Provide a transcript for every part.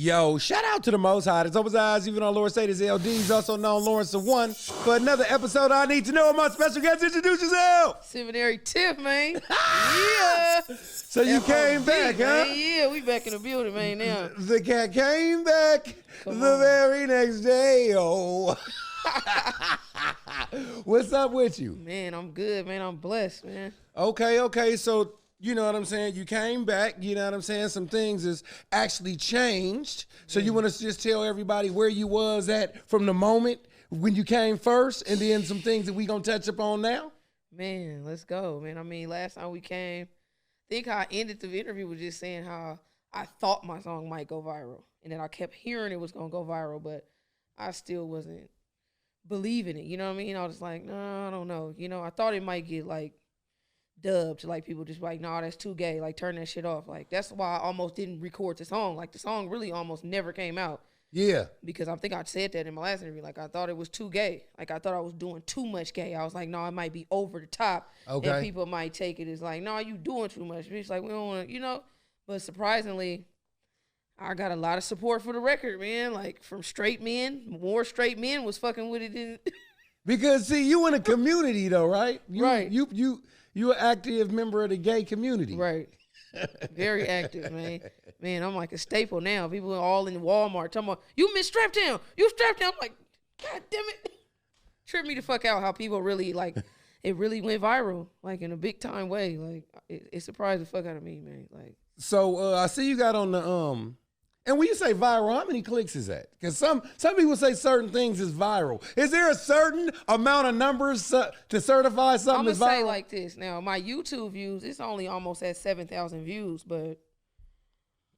Yo, shout out to the Most High. It's Open Eyes, even on Lord State is LDs, also known Lawrence of One. For another episode, I need to know my special guest. Introduce yourself. Seminary Tiff, man. Yeah. So you came back, huh? Man. Yeah, we back in the building, man, now. The cat came back very next day. Oh. What's up with you? Man, I'm good, man. I'm blessed, man. Okay. So, you know what I'm saying? You came back, you know what I'm saying? Some things has actually changed. So you want to just tell everybody where you was at from the moment when you came first, and then some things that we going to touch upon now? Man, let's go, man. I mean, last time we came, I think how I ended the interview was just saying how I thought my song might go viral. And then I kept hearing it was going to go viral, but I still wasn't believing it. You know what I mean? I was like, no, I don't know. You know, I thought it might get like dubbed, like people just like, nah, that's too gay, like turn that shit off. Like that's why I almost didn't record the song. Like the song really almost never came out. Yeah. Because I think I said that in my last interview. Like I thought it was too gay. Like I thought I was doing too much gay. I was like, no, it might be over the top. Okay. And people might take it as like, no, you doing too much. It's like, we don't want to, you know. But surprisingly, I got a lot of support for the record, man. Like from straight men. More straight men was fucking with it than Because see, you in a community though, right? Right. You an active member of the gay community. Right. Very active, man. Man, I'm like a staple now. People are all in Walmart talking about, you miss Strap Down. You Strap Down. I'm like, God damn it. Trip me the fuck out how people really, like, it really went viral, like, in a big time way. Like, it surprised the fuck out of me, man. Like, so I see you got on the, and when you say viral, how many clicks is that? Because some people say certain things is viral. Is there a certain amount of numbers to certify something is viral? I'm going to say like this. Now, my YouTube views, it's only almost at 7,000 views, but as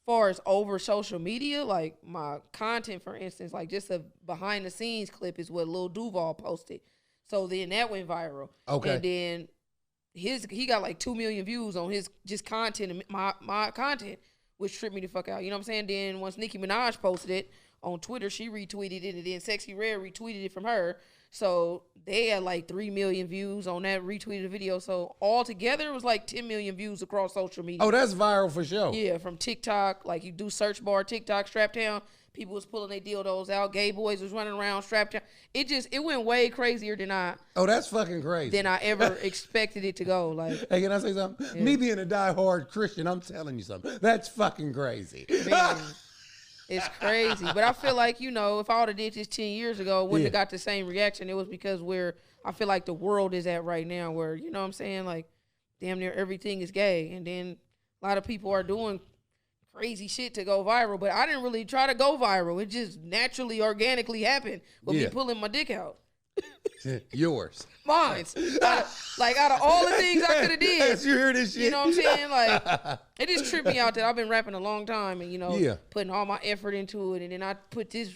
far as over social media, like my content, for instance, like just a behind the scenes clip is what Lil Duval posted. So then that went viral. Okay. And then he got like 2 million views on his just content, and my content, which tripped me the fuck out. You know what I'm saying? Then once Nicki Minaj posted it on Twitter, she retweeted it, and then Sexy Red retweeted it from her. So they had like 3 million views on that retweeted video. So altogether, it was like 10 million views across social media. Oh, that's viral for sure. Yeah, from TikTok. Like you do search bar TikTok, Strap Down. People was pulling their dildos out. Gay boys was running around strapped down. It went way crazier than I. Oh, that's fucking crazy. Than I ever expected it to go. Like, hey, can I say something? Yeah. Me being a diehard Christian, I'm telling you something. That's fucking crazy. Man, it's crazy. But I feel like, you know, if I would have did this 10 years ago, wouldn't have got the same reaction. It was because where I feel like the world is at right now, where, you know what I'm saying, like damn near everything is gay, and then a lot of people are doing crazy shit to go viral, but I didn't really try to go viral. It just naturally, organically happened with me pulling my dick out. Yours. Mine's. Out of all the things I could have did. As you hear this shit. You know what I'm saying? Like, it just tripped me out that I've been rapping a long time and, you know, putting all my effort into it, and then I put this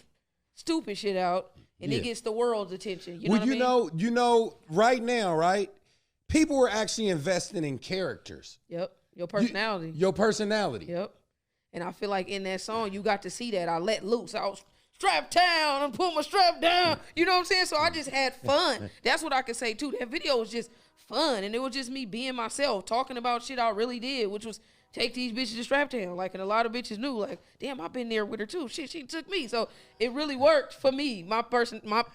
stupid shit out, and it gets the world's attention. You know what I mean? You know, right now, right? People are actually investing in characters. Yep. Your personality. Your personality. Yep. And I feel like in that song, you got to see that. I let loose. I was strapped down and pulled my strap down. You know what I'm saying? So I just had fun. That's what I could say, too. That video was just fun. And it was just me being myself, talking about shit I really did, which was take these bitches to strap down. Like, and a lot of bitches knew, like, damn, I've been there with her, too. Shit, she took me. So it really worked for me,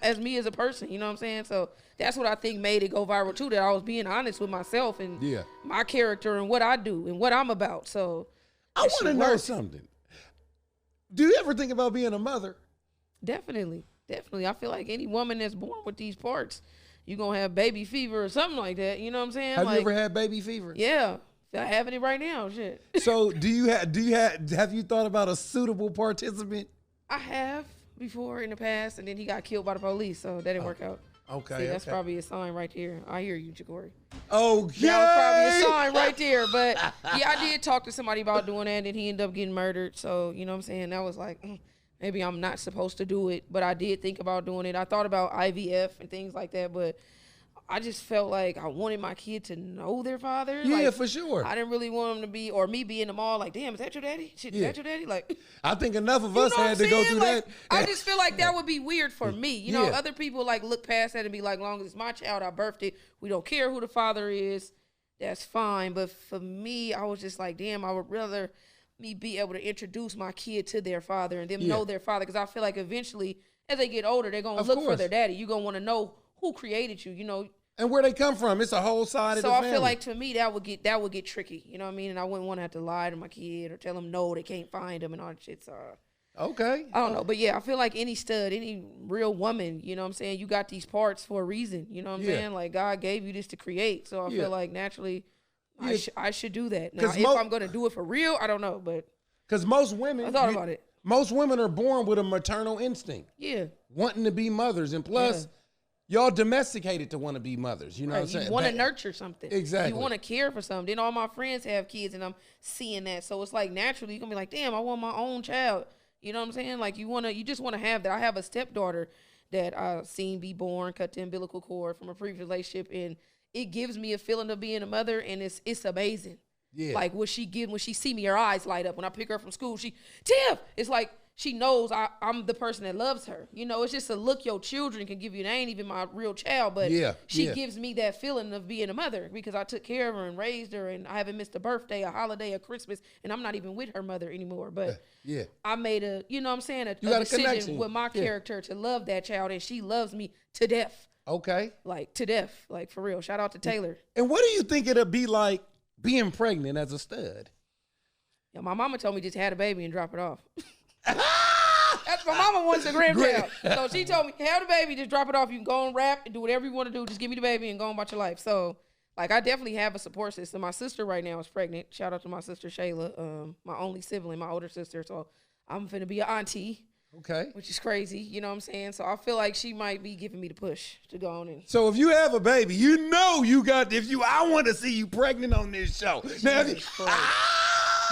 as me as a person. You know what I'm saying? So that's what I think made it go viral, too, that I was being honest with myself and my character and what I do and what I'm about. So I want to know something. Do you ever think about being a mother? Definitely. I feel like any woman that's born with these parts, you're going to have baby fever or something like that. You know what I'm saying? Have you ever had baby fever? Yeah. I'm having it right now. Shit. So have you thought about a suitable participant? I have before in the past, and then he got killed by the police, so that didn't work out. Okay. See, that's probably a sign right there. I hear you, Ja'Cory. Okay. That was probably a sign right there. But yeah, I did talk to somebody about doing that, and he ended up getting murdered. So, you know what I'm saying? That was like, maybe I'm not supposed to do it, but I did think about doing it. I thought about IVF and things like that, but I just felt like I wanted my kid to know their father. Yeah, like, for sure. I didn't really want him to be, or me be in the mall like, damn, is that your daddy? Shit, is that your daddy? Like, I think enough of us had to go through like, that. I just feel like that would be weird for me. You know, other people like look past that and be like, long as it's my child, I birthed it. We don't care who the father is. That's fine. But for me, I was just like, damn, I would rather me be able to introduce my kid to their father and them know their father. Because I feel like eventually, as they get older, they're going to look for their daddy. You're going to want to know who created you, you know. And where they come from. It's a whole side of the family. So I feel like, to me, that would get tricky. You know what I mean? And I wouldn't want to have to lie to my kid or tell them no, they can't find them and all that shit. So okay. I don't know. But yeah, I feel like any stud, any real woman, you know what I'm saying? You got these parts for a reason. You know what I'm saying? Like, God gave you this to create. So I feel like naturally I should do that. Now, if I'm going to do it for real, I don't know. But because most women, I thought about it. Most women are born with a maternal instinct. Yeah. Wanting to be mothers. And plus, y'all domesticated to want to be mothers. You know what I'm saying? You want to nurture something. Exactly. You want to care for something. Then all my friends have kids, and I'm seeing that. So it's like naturally, you're going to be like, damn, I want my own child. You know what I'm saying? Like, you just want to have that. I have a stepdaughter that I seen be born, cut the umbilical cord from a previous relationship, and it gives me a feeling of being a mother, and it's amazing. Yeah. Like, when she see me, her eyes light up. When I pick her from school, Tiff! It's like she knows I'm the person that loves her. You know, it's just a look your children can give you. They ain't even my real child, but she gives me that feeling of being a mother because I took care of her and raised her, and I haven't missed a birthday, a holiday, a Christmas, and I'm not even with her mother anymore. But I made a decision with my character to love that child, and she loves me to death. Okay. Like, to death. Like, for real. Shout out to Taylor. And what do you think it'll be like being pregnant as a stud? Yeah, my mama told me just have a baby and drop it off. That's my mama wants a grandchild. So she told me, have the baby, just drop it off. You can go and rap and do whatever you want to do. Just give me the baby and go on about your life. So, like, I definitely have a support system. My sister right now is pregnant. Shout out to my sister, Shayla, my only sibling, my older sister. So I'm finna be an auntie. Okay. Which is crazy. You know what I'm saying? So I feel like she might be giving me the push to go on in. So if you have a baby, you know you got, I want to see you pregnant on this show. Now,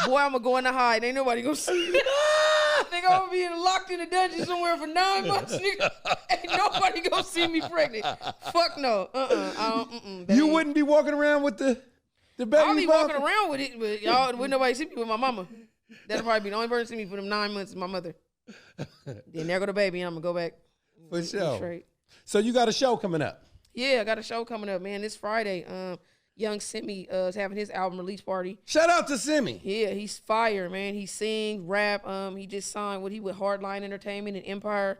boy, I'm going to go in the hide. Ain't nobody going to see me. Nigga, I'm going to be locked in a dungeon somewhere for 9 months, nigga. Ain't nobody going to see me pregnant. Fuck no. You wouldn't be walking around with the baby? I'll be walking around with it, but y'all wouldn't nobody see me with my mama. That'll probably be the only person see me for them 9 months is my mother. Then there go the baby, and I'm going to go back. For sure. Straight. So you got a show coming up? Yeah, I got a show coming up, man. This Friday. Young Simi is having his album release party. Shout out to Simi. Yeah, he's fire, man. He sing, rap. He just signed with Hardline Entertainment and Empire.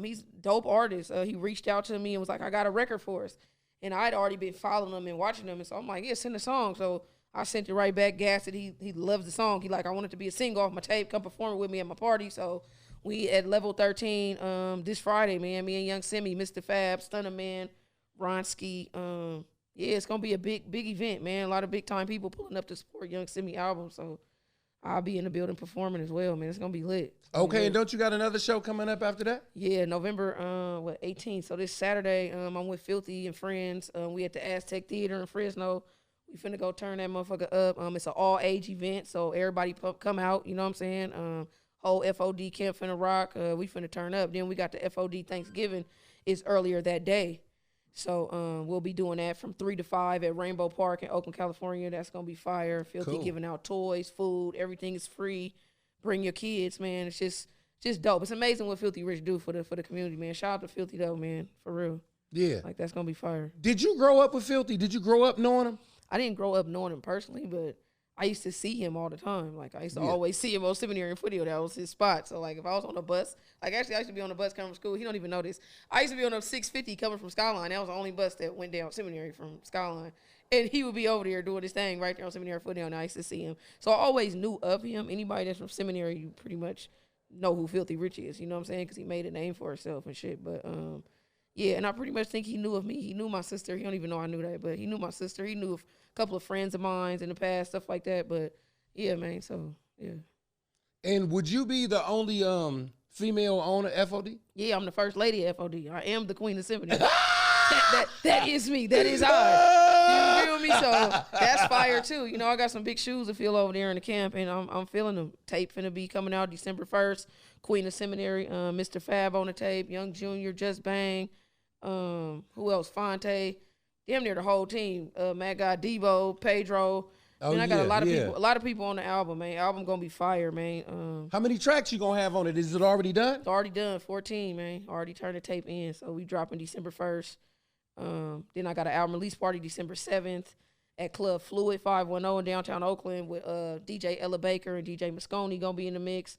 He's a dope artist. He reached out to me and was like, I got a record for us. And I'd already been following him and watching him. And so I'm like, yeah, send a song. So I sent it right back, gassed it. He loves the song. He like, I want it to be a single off my tape. Come perform it with me at my party. So we at Level 13 this Friday, man. Me and Young Simi, Mr. Fab, Stunner Man, Ronski. Yeah, it's going to be a big event, man. A lot of big-time people pulling up to support Young Simi album. So I'll be in the building performing as well, man. It's going to be lit. Okay, and don't you got another show coming up after that? Yeah, November 18th. So this Saturday, I'm with Filthy and friends. We at the Aztec Theater in Fresno. We finna go turn that motherfucker up. It's an all-age event, so everybody come out, you know what I'm saying? Whole F.O.D. camp finna rock. We finna turn up. Then we got the F.O.D. Thanksgiving is earlier that day. So we'll be doing that from 3 to 5 at Rainbow Park in Oakland, California. That's going to be fire. Filthy giving out toys, food. Everything is free. Bring your kids, man. It's just dope. It's amazing what Filthy Rich do for the community, man. Shout out to Filthy, though, man. For real. Yeah. Like, that's going to be fire. Did you grow up with Filthy? Did you grow up knowing him? I didn't grow up knowing him personally, but I used to see him all the time. Like, I used to always see him on Seminary and Foodio. That was his spot. So, like, if I was on a bus, like, actually, I used to be on a bus coming from school. He don't even know this. I used to be on a 650 coming from Skyline. That was the only bus that went down Seminary from Skyline. And he would be over there doing his thing right there on Seminary and Foodio, and I used to see him. So, I always knew of him. Anybody that's from Seminary, you pretty much know who Filthy Rich is. You know what I'm saying? Because he made a name for himself and shit. But, yeah, and I pretty much think he knew of me. He knew my sister. He don't even know I knew that, but he knew my sister. He knew of a couple of friends of mine in the past, stuff like that. But, yeah, man, so, yeah. And would you be the only female owner F.O.D? Yeah, I'm the first lady at F.O.D. I am the queen of Seminary. that is me. That is I. You feel me? So that's fire, too. You know, I got some big shoes to fill over there in the camp, and I'm feeling them. Tape finna be coming out December 1st. Queen of Seminary, Mr. Fab on the tape, Young Junior, Just Bang. Who else? Fonte. Damn near the whole team. Mad Guy Debo, Pedro. I got a lot of people on the album, man. Album gonna be fire, man. How many tracks you gonna have on it? Is it already done? It's already done, 14, man. Already turned the tape in, so we dropping December 1st. Then I got an album release party December 7th. at Club Fluid 510 in downtown Oakland with DJ Ella Baker and DJ Moscone gonna be in the mix.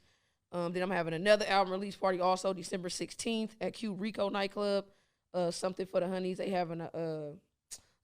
Then I'm having another album release party also December 16th at Q Rico nightclub. Something for the honeys. They having a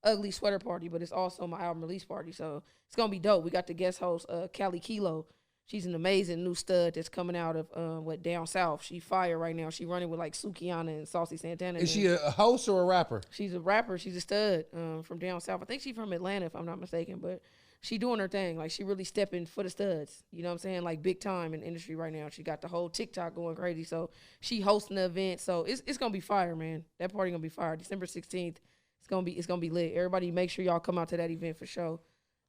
ugly sweater party, but it's also my album release party, so it's gonna be dope. We got the guest host Callie Kilo. She's an amazing new stud that's coming out of down south. She fire right now. She running with like Sukiana and Saucy Santana. Is she a host or a rapper? She's a rapper. She's a stud from down south. I think she's from Atlanta if I'm not mistaken, but she doing her thing. Like she really stepping for the studs. You know what I'm saying? Like big time in the industry right now. She got the whole TikTok going crazy. So she hosting the event. So it's gonna be fire, man. That party gonna be fire. December 16th. It's gonna be lit. Everybody make sure y'all come out to that event for sure.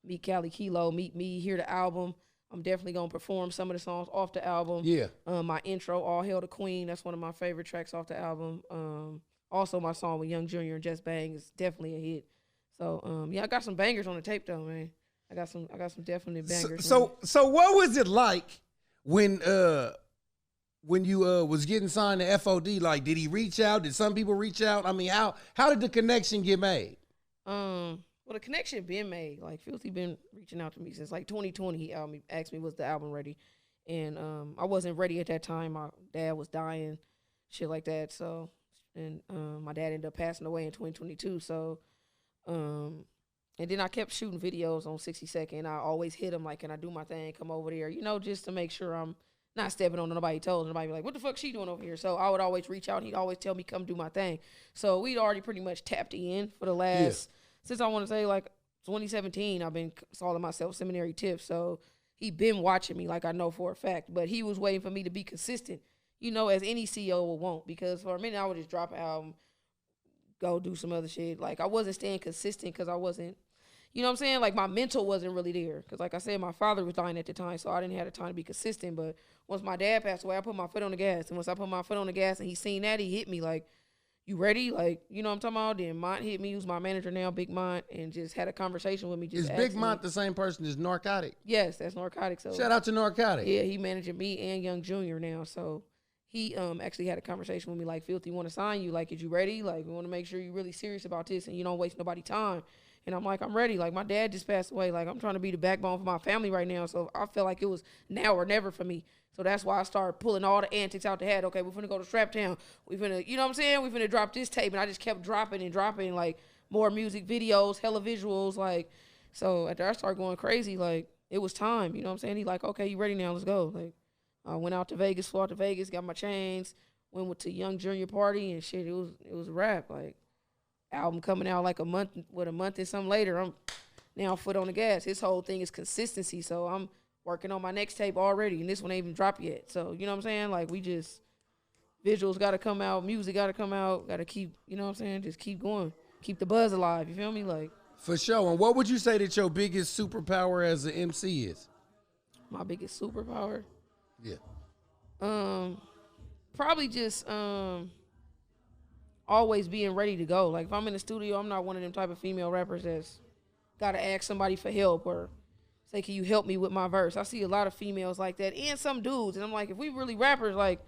Meet Callie Kilo, meet me, hear the album. I'm definitely gonna perform some of the songs off the album. Yeah. My intro, All Hail the Queen, that's one of my favorite tracks off the album. Also my song with Young Junior and Just Bang is definitely a hit. So yeah, I got some bangers on the tape though, man. I got some definite bangers. So what was it like when you was getting signed to F.O.D? Like, did he reach out? Did some people reach out? I mean, how did the connection get made? Well, the connection been made. Like, Filthy been reaching out to me since like 2020. He asked me was the album ready, and I wasn't ready at that time. My dad was dying, shit like that. So, and my dad ended up passing away in 2022. So, and then I kept shooting videos on 60 Second. I always hit him like, can I do my thing? Come over there, just to make sure I'm not stepping on nobody's toes. Nobody be like, what the fuck she doing over here? So I would always reach out. And he'd always tell me, come do my thing. So we'd already pretty much tapped in for the last, since I want to say like 2017, I've been calling myself Seminary Tiff. So he been watching me like I know for a fact. But he was waiting for me to be consistent, as any CEO will want. Because for a minute, I would just drop an album, go do some other shit. Like I wasn't staying consistent because I wasn't, you know what I'm saying? Like my mental wasn't really there. Because like I said, my father was dying at the time. So I didn't have the time to be consistent. But once my dad passed away, I put my foot on the gas. And once I put my foot on the gas and he seen that, he hit me like, you ready? Like, you know what I'm talking about? Then Mont hit me, who's my manager now, Big Mont, and just had a conversation with me. Just Is Big Mont the same person as Narcotic? Yes, that's Narcotic. So shout out to Narcotic. Yeah, he managing me and Young Junior now. So he actually had a conversation with me like, Filthy, want to sign you? Like, is you ready? Like, we want to make sure you're really serious about this and you don't waste nobody's time. And I'm like, I'm ready. Like, my dad just passed away. Like, I'm trying to be the backbone for my family right now. So I felt like it was now or never for me. So that's why I started pulling all the antics out the hat. Okay, we're finna go to Strap Town. We finna, you know what I'm saying? We finna drop this tape. And I just kept dropping, like, more music videos, hella visuals. Like, so after I started going crazy, like, it was time. You know what I'm saying? He like, okay, you ready now? Let's go. Like, I went out to Vegas, flew out to Vegas, got my chains, went to Young Junior party and shit. It was a wrap. Like, album coming out like a month and something later, I'm now foot on the gas. His whole thing is consistency. So I'm working on my next tape already, and this one ain't even dropped yet. So, you know what I'm saying? Like, we just, visuals got to come out, music got to come out, got to keep, you know what I'm saying? Just keep going. Keep the buzz alive, you feel me? Like, for sure. And what would you say that your biggest superpower as an MC is? My biggest superpower? Yeah. Probably just, always being ready to go. Like, if I'm in the studio, I'm not one of them type of female rappers that's got to ask somebody for help or say, can you help me with my verse? I see a lot of females like that and some dudes. And I'm like, if we really rappers, like,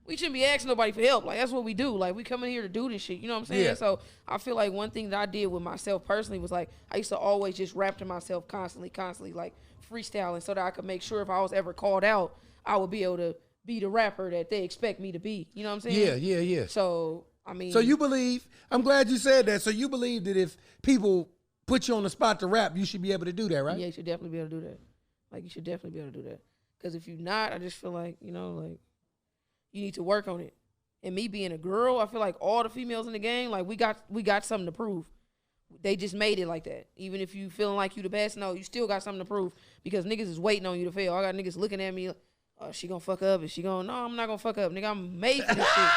we shouldn't be asking nobody for help. Like, that's what we do. Like, we come in here to do this shit. You know what I'm saying? Yeah. So I feel like one thing that I did with myself personally was, like, I used to always just rap to myself constantly, like, freestyling so that I could make sure if I was ever called out, I would be able to be the rapper that they expect me to be. You know what I'm saying? Yeah. So, I mean. So you believe, I'm glad you said that. So you believe that if people put you on the spot to rap, you should be able to do that, right? Yeah, you should definitely be able to do that. Like, you should definitely be able to do that. Because if you're not, I just feel like, like, you need to work on it. And me being a girl, I feel like all the females in the game, like, we got something to prove. They just made it like that. Even if you feeling like you the best, no, you still got something to prove. Because niggas is waiting on you to fail. I got niggas looking at me, she gonna fuck up? Is she gonna, no, I'm not gonna fuck up. Nigga, I'm made for this shit.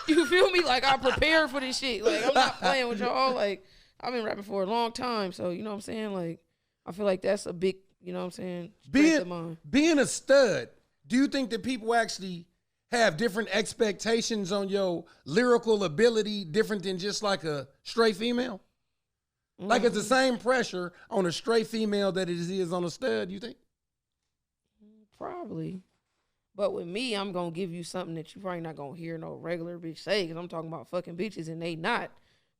You feel me? Like, I'm prepared for this shit. Like, I'm not playing with y'all. Like, I've been rapping for a long time. So, you know what I'm saying? Like, I feel like that's a big, you know what I'm saying, strength of mine. Being a stud, do you think that people actually have different expectations on your lyrical ability different than just like a straight female? Mm-hmm. Like, it's the same pressure on a straight female that it is on a stud, you think? Probably. But with me, I'm going to give you something that you probably not going to hear no regular bitch say, because I'm talking about fucking bitches and they not.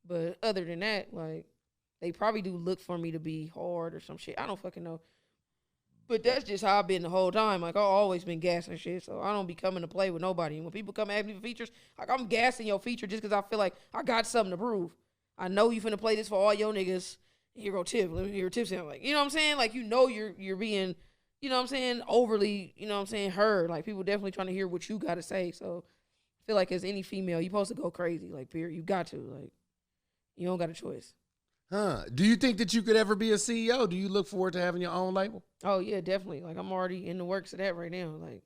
But other than that, like, They probably do look for me to be hard or some shit. I don't fucking know. But that's just how I've been the whole time. Like, I've always been gassing shit, so I don't be coming to play with nobody. And when people come at me for features, like, I'm gassing your feature just because I feel like I got something to prove. I know you finna play this for all your niggas. Here go Tiff. Let me hear Tiff sound like. You know what I'm saying? Like, you know you're being, you know what I'm saying, overly, you know what I'm saying, heard. Like, people definitely trying to hear what you got to say. So, I feel like as any female, you supposed to go crazy. Like, period. You got to. Like, you don't got a choice. Huh. Do you think that you could ever be a CEO? Do you look forward to having your own label? Oh, yeah, definitely. Like, I'm already in the works of that right now. Like,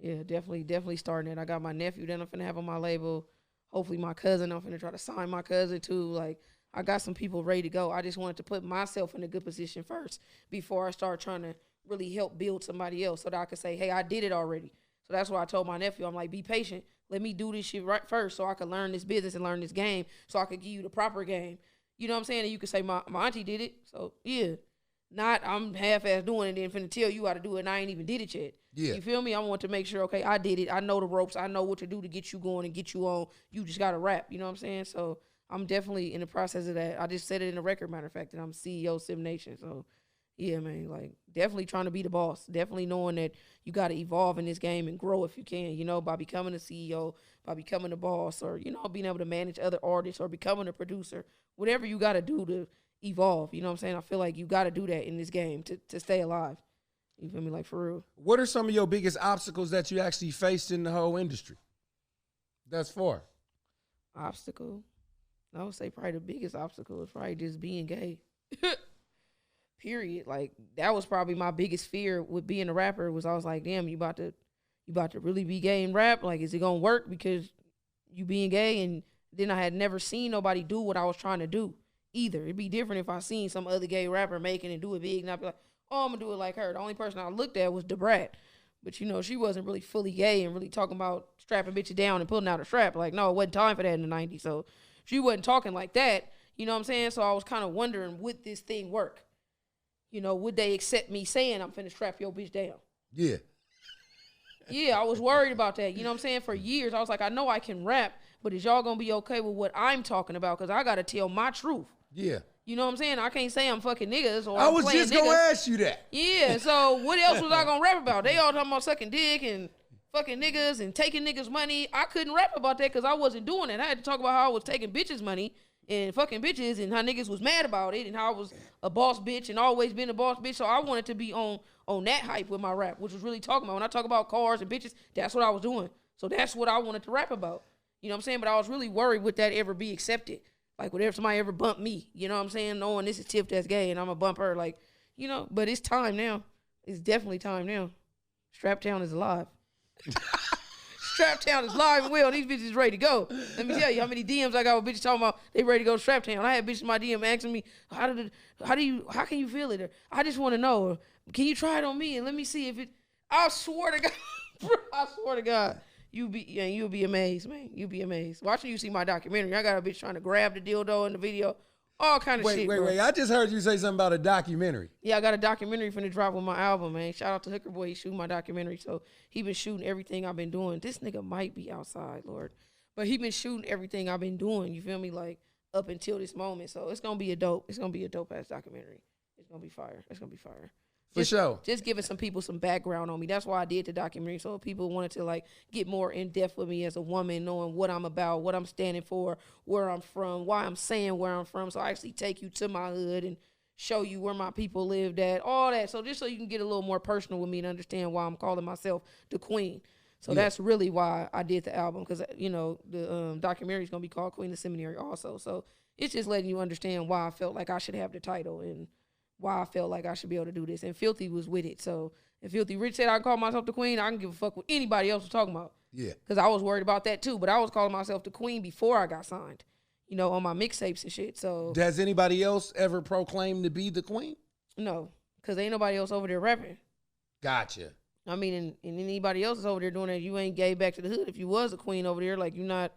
yeah, definitely starting it. I got my nephew that I'm finna have on my label. Hopefully my cousin, I'm finna try to sign my cousin too. Like, I got some people ready to go. I just wanted to put myself in a good position first before I start trying to really help build somebody else so that I could say, hey, I did it already. So that's why I told my nephew, I'm like, be patient. Let me do this shit right first so I can learn this business and learn this game so I could give you the proper game. You know what I'm saying? And you could say, my auntie did it. So, yeah. Not I'm half-ass doing it and then finna tell you how to do it and I ain't even did it yet. Yeah. You feel me? I want to make sure, okay, I did it. I know the ropes. I know what to do to get you going and get you on. You just got to rap. You know what I'm saying? So, I'm definitely in the process of that. I just said it in a record, matter of fact, that I'm CEO of Sim Nation. So, yeah, man, like, definitely trying to be the boss. Definitely knowing that you got to evolve in this game and grow if you can, you know, by becoming a CEO, by becoming a boss, or, you know, being able to manage other artists or becoming a producer. Whatever you got to do to evolve, you know what I'm saying? I feel like you got to do that in this game to stay alive. You feel me? Like, for real. What are some of your biggest obstacles that you actually faced in the whole industry thus far? Obstacle? I would say probably the biggest obstacle is probably just being gay. Period. Like, that was probably my biggest fear with being a rapper was I was like, damn, you about to really be gay and rap? Like, is it going to work because you being gay? And then I had never seen nobody do what I was trying to do either. It'd be different if I seen some other gay rapper making and do it big and I'd be like, oh, I'm going to do it like her. The only person I looked at was DeBrat. But, you know, she wasn't really fully gay and really talking about strapping bitches down and pulling out a strap. Like, no, it wasn't time for that in the 90s. So she wasn't talking like that. You know what I'm saying? So I was kind of wondering, would this thing work? You know, would they accept me saying I'm finna strap your bitch down? Yeah. Yeah, I was worried about that. You know what I'm saying? For years, I was like, I know I can rap, but is y'all going to be okay with what I'm talking about? Because I got to tell my truth. Yeah. You know what I'm saying? I can't say I'm fucking niggas or I I'm was playing just going to ask you that. Yeah, so what else was I going to rap about? They all talking about sucking dick and fucking niggas and taking niggas' money. I couldn't rap about that because I wasn't doing it. I had to talk about how I was taking bitches' money and fucking bitches and how niggas was mad about it and how I was a boss bitch and always been a boss bitch. So I wanted to be on that hype with my rap, which was really talking about. When I talk about cars and bitches, that's what I was doing. So that's what I wanted to rap about. You know what I'm saying? But I was really worried would that ever be accepted. Like, would somebody ever bump me? You know what I'm saying? Knowing this is Tiff that's gay and I'm going to bump her. Like, you know, but it's time now. It's definitely time now. Straptown is alive. Straptown is live and well. These bitches ready to go. Let me tell you how many DMs I got with bitches talking about they ready to go to Straptown. I had bitches in my DM asking me, how can you feel it? Or, I just want to know. Or, can you try it on me and let me see if it? I swear to God, bro, I swear to God, you'll be amazed, man. You'll be amazed. Watching you see my documentary, I got a bitch trying to grab the dildo in the video. All kind of shit. Wait. I just heard you say something about a documentary. Yeah, I got a documentary finna drop on my album, man. Shout out to Hooker Boy. He's shooting my documentary. So he been shooting everything I've been doing. This nigga might be outside, Lord. But he been shooting everything I've been doing. You feel me? Like, up until this moment. So it's gonna be a dope ass documentary. It's gonna be fire. For sure. Just giving some people some background on me. That's why I did the documentary. So people wanted to like get more in depth with me as a woman, knowing what I'm about, what I'm standing for, where I'm from, why I'm saying where I'm from. So I actually take you to my hood and show you where my people lived at, all that. So just so you can get a little more personal with me and understand why I'm calling myself the Queen. So that's really why I did the album, because, you know, the documentary is going to be called Queen of Seminary also. So it's just letting you understand why I felt like I should have the title and why I felt like I should be able to do this. And Filthy was with it. So if Filthy Rich said I can call myself the Queen, I can give a fuck what anybody else was talking about. Yeah. Because I was worried about that too. But I was calling myself the Queen before I got signed, you know, on my mixtapes and shit. So has anybody else ever proclaimed to be the Queen? No, because ain't nobody else over there rapping. Gotcha. I mean, and anybody else is over there doing that, you ain't gay back to the hood. If you was a queen over there, like, you're not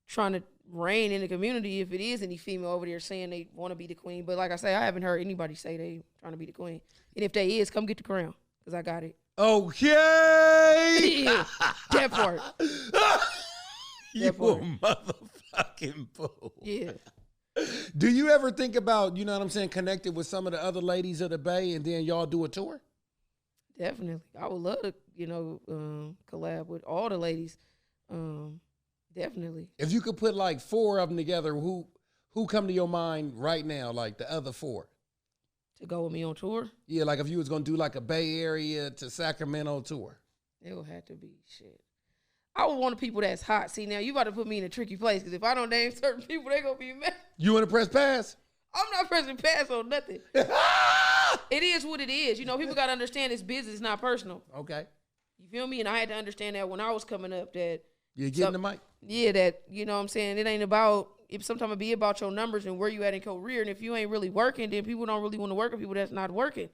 trying to reign in the community if it is any female over there saying they want to be the queen. But like I say, I haven't heard anybody say they trying to be the queen. And if they is, come get the crown, because I got it. Okay. Yeah, that part. You a motherfucking fool. Yeah. Do you ever think about, you know what I'm saying, connected with some of the other ladies of the Bay and then y'all do a tour? Definitely. I would love to, collab with all the ladies. Definitely. If you could put like 4 of them together, who come to your mind right now, like the other 4? To go with me on tour? Yeah, like if you was going to do like a Bay Area to Sacramento tour. It would have to be shit. I would want the people that's hot. See, now you about to put me in a tricky place because if I don't name certain people, they going to be mad. You want to press pass? I'm not pressing pass on nothing. It is what it is. You know, people got to understand it's business, not personal. Okay. You feel me? And I had to understand that when I was coming up that. You're getting the mic? Yeah, that, you know what I'm saying? It ain't about, sometimes it be about your numbers and where you at in career. And if you ain't really working, then people don't really want to work with people that's not working.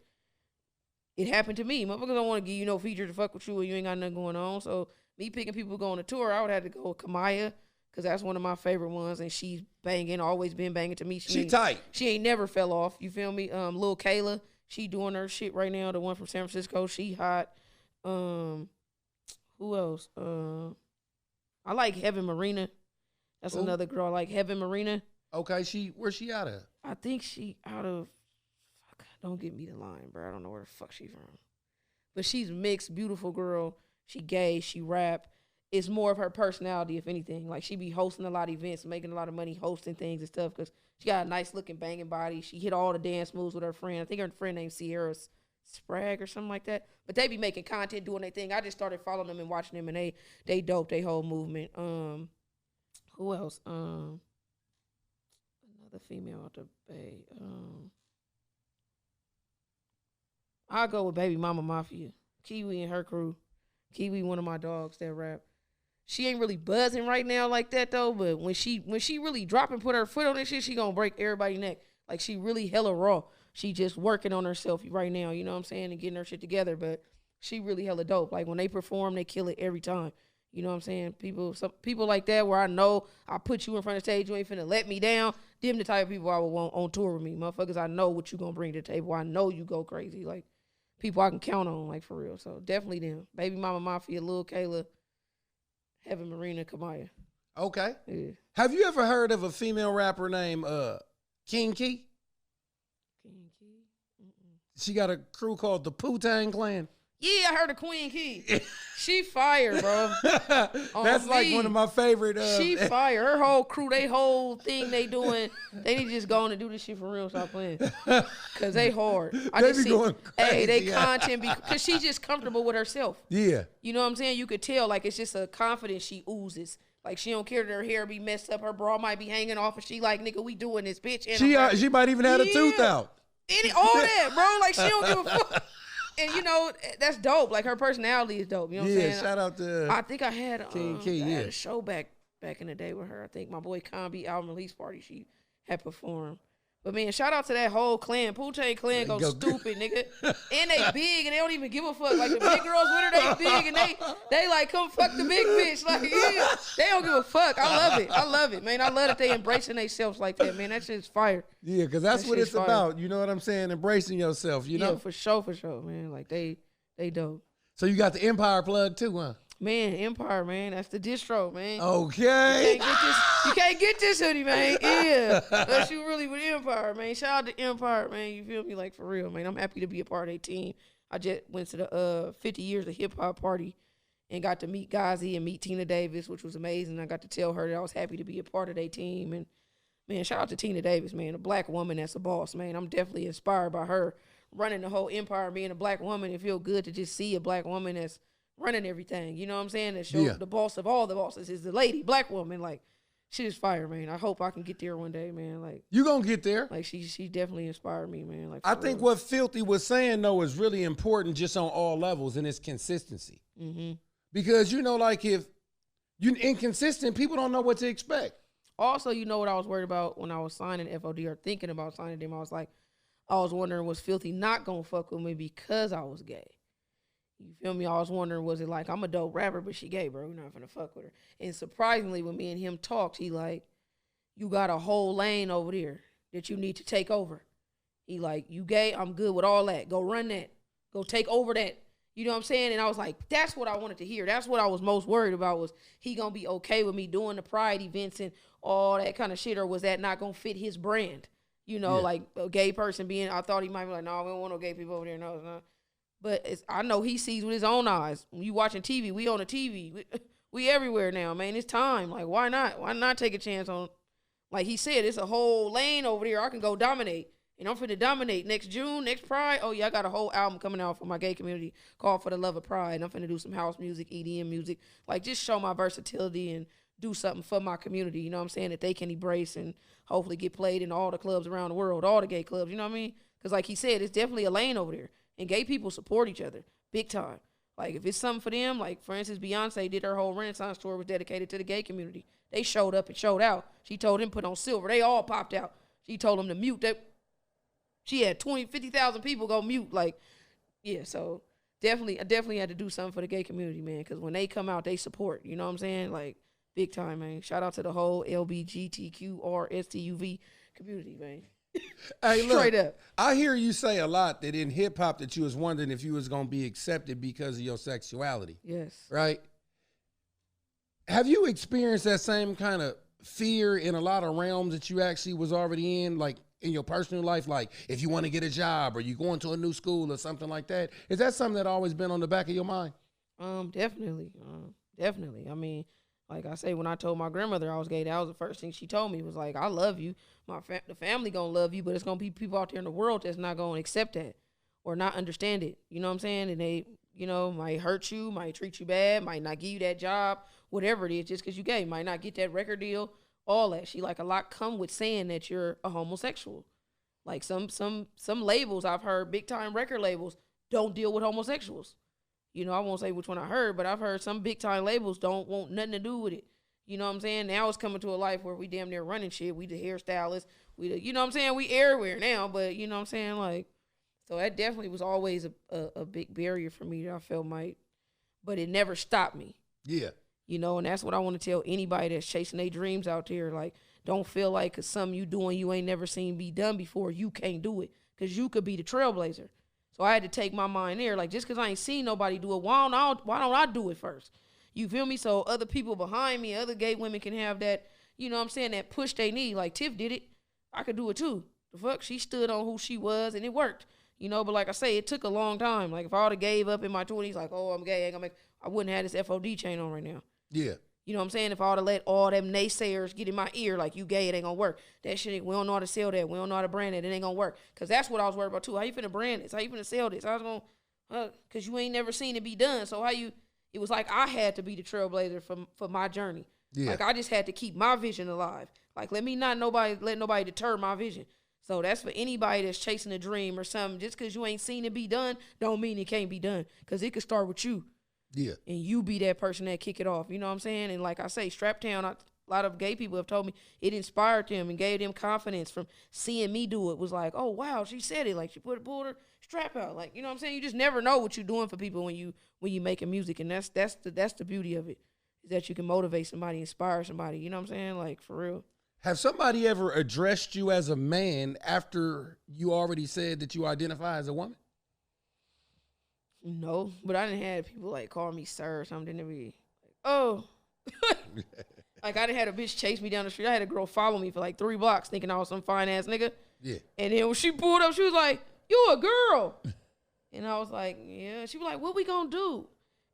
It happened to me. Motherfuckers don't want to give you no feature to fuck with you and you ain't got nothing going on. So me picking people to go on a tour, I would have to go with Kamaya because that's one of my favorite ones. And she's banging, always been banging to me. She tight. She ain't never fell off. You feel me? Lil Kayla, she doing her shit right now. The one from San Francisco, she hot. Who else? I like Heaven Marina. That's another girl. I like Heaven Marina. Okay, where's she out of? I think she out of, don't get me the line, bro. I don't know where the fuck she from. But she's mixed, beautiful girl. She gay, she rap. It's more of her personality, if anything. Like, she be hosting a lot of events, making a lot of money, hosting things and stuff, because she got a nice-looking banging body. She hit all the dance moves with her friend. I think her friend named Sierra Sprague or something like that. But they be making content, doing their thing. I just started following them and watching them, and they dope, they whole movement. Who else? Another female out the Bay. I'll go with Baby Mama Mafia. Kiwi and her crew. Kiwi, one of my dogs that rap. She ain't really buzzing right now like that though, but when she really drop and put her foot on this shit, she gonna break everybody's neck. Like, she really hella raw. She just working on herself right now, you know what I'm saying, and getting her shit together, but she really hella dope. Like, when they perform, they kill it every time. You know what I'm saying? People like that where I know I put you in front of the stage, you ain't finna let me down. Them the type of people I would want on tour with me. Motherfuckers, I know what you gonna bring to the table. I know you go crazy. Like, people I can count on, like, for real. So definitely them. Baby Mama Mafia, Lil Kayla, Heaven Marina, Kamaya. Okay. Yeah. Have you ever heard of a female rapper named King Key? King Key? She got a crew called the Wu-Tang Clan. Yeah, I heard of Queen Key. She fire, bro. That's like one of my favorite. She fire. Her whole crew, they whole thing they doing, they need to just go on and do this shit for real. Stop playing. Because they hard. Going crazy. Hey, they content, because she just comfortable with herself. Yeah. You know what I'm saying? You could tell, like, it's just a confidence she oozes. Like, she don't care that her hair be messed up. Her bra might be hanging off. And she like, nigga, we doing this, bitch. And she might even have a tooth out. All that, bro. Like, she don't give a fuck. And, you know, that's dope. Like, her personality is dope. You know what I'm saying? Yeah, shout out to I think I had, King Key, I had a show back in the day with her. I think my boy Combi album release party, she had performed. But, man, shout out to that whole clan. Wu-Tang Clan go stupid, nigga. And they big, and they don't even give a fuck. Like, the big girls with her, they big, and they like, come fuck the big bitch. Like, yeah, they don't give a fuck. I love it, man. I love that they embracing themselves like that, man. That shit's fire. Yeah, because that's what it's about. You know what I'm saying? Embracing yourself, you know? Yeah, for sure, man. Like, they dope. So you got the Empire plug too, huh? Man, Empire, man. That's the distro, man. Okay. You can't get this hoodie, man. Yeah. Unless you really with Empire, man. Shout out to Empire, man. You feel me? Like, for real, man. I'm happy to be a part of their team. I just went to the 50 years of hip-hop party and got to meet Ghazi and meet Tina Davis, which was amazing. I got to tell her that I was happy to be a part of their team. And, man, shout out to Tina Davis, man. A black woman that's a boss, man. I'm definitely inspired by her running the whole Empire, being a black woman. It feels good to just see a black woman that's running everything, you know what I'm saying? That shows the boss of all the bosses is the lady, black woman. Like, she is fire, man. I hope I can get there one day, man. Like, you gonna get there. Like, she definitely inspired me, man. Like, I think what Filthy was saying though is really important, just on all levels, and it's consistency. Mm-hmm. Because, you know, like, if you're inconsistent, people don't know what to expect. Also, you know what I was worried about when I was signing F.O.D. or thinking about signing them? I was wondering, was Filthy not gonna fuck with me because I was gay? You feel me? I was wondering, was it like, I'm a dope rapper, but she gay, bro. We're not gonna fuck with her. And surprisingly, when me and him talked, he like, you got a whole lane over there that you need to take over. He like, you gay? I'm good with all that. Go run that. Go take over that. You know what I'm saying? And I was like, that's what I wanted to hear. That's what I was most worried about, was he going to be okay with me doing the pride events and all that kind of shit, or was that not going to fit his brand? You know, like a gay person being, I thought he might be like, no, we don't want no gay people over there. No, it's not. But I know he sees with his own eyes. When you watching TV, we on the TV. We everywhere now, man. It's time. Like, why not? Why not take a chance on, like he said, it's a whole lane over there. I can go dominate. And I'm finna dominate next June, next Pride. Oh, yeah, I got a whole album coming out for my gay community called For the Love of Pride. I'm finna do some house music, EDM music. Like, just show my versatility and do something for my community, you know what I'm saying, that they can embrace and hopefully get played in all the clubs around the world, all the gay clubs, you know what I mean? Because like he said, it's definitely a lane over there. And gay people support each other big time. Like, if it's something for them, like, for instance, Beyonce did her whole Renaissance tour was dedicated to the gay community. They showed up and showed out. She told them put on silver. They all popped out. She told them to mute. She had 50,000 people go mute. Like, yeah, so I definitely had to do something for the gay community, man, because when they come out, they support. You know what I'm saying? Like, big time, man. Shout out to the whole LBGTQRSTUV community, man. Hey, look, straight up. I hear you say a lot that in hip hop that you was wondering if you was gonna be accepted because of your sexuality. Yes. Right? Have you experienced that same kind of fear in a lot of realms that you actually was already in, like in your personal life? Like if you want to get a job or you going to a new school or something like that. Is that something that always been on the back of your mind? Definitely. Definitely. I mean, like I say, when I told my grandmother I was gay, that was the first thing she told me, was like, I love you. The family gonna love you, but it's gonna be people out there in the world that's not gonna accept that or not understand it. You know what I'm saying? And they, you know, might hurt you, might treat you bad, might not give you that job, whatever it is, just because you gay, might not get that record deal, all that. She like, a lot come with saying that you're a homosexual. Like some labels I've heard, big time record labels, don't deal with homosexuals. You know, I won't say which one I heard, but I've heard some big time labels don't want nothing to do with it. You know what I'm saying? Now it's coming to a life where we damn near running shit. We the hairstylists. You know what I'm saying? We everywhere now, but you know what I'm saying? Like, so that definitely was always a big barrier for me that I felt but it never stopped me. Yeah. You know, and that's what I want to tell anybody that's chasing their dreams out there. Like, don't feel like because something you doing you ain't never seen be done before, you can't do it. Because you could be the trailblazer. So I had to take my mind there. Like, just because I ain't seen nobody do it, why don't I do it first? You feel me? So other people behind me, other gay women can have that, you know what I'm saying, that push they need. Like Tiff did it. I could do it too. The fuck? She stood on who she was and it worked. You know, but like I say, it took a long time. Like if I would have gave up in my 20s, like, oh, I'm gay, I wouldn't have this F.O.D. chain on right now. Yeah. You know what I'm saying? If I would have let all them naysayers get in my ear, like, you gay, it ain't gonna work. That shit, we don't know how to sell that. We don't know how to brand it. It ain't gonna work. Because that's what I was worried about, too. How you finna brand this? How you finna sell this? I was gonna, because you ain't never seen it be done. So it was like I had to be the trailblazer for my journey. Yeah. Like, I just had to keep my vision alive. Like, let nobody deter my vision. So that's for anybody that's chasing a dream or something. Just because you ain't seen it be done, don't mean it can't be done. Because it could start with you. Yeah. And you be that person that kick it off. You know what I'm saying? And like I say, Strap Town, a lot of gay people have told me it inspired them and gave them confidence from seeing me do it. Was like, oh, wow, she said it. Like, she pulled her strap out. Like, you know what I'm saying? You just never know what you're doing for people when you making music. And that's the beauty of it, is that you can motivate somebody, inspire somebody. You know what I'm saying? Like, for real. Have somebody ever addressed you as a man after you already said that you identify as a woman? No, but I didn't have people like call me sir or something to be like, oh. Like, I didn't have a bitch chase me down the street. I had a girl follow me for like 3 blocks thinking I was some fine ass nigga. Yeah. And then when she pulled up, she was like, you a girl. And I was like, yeah. She was like, what we gonna do?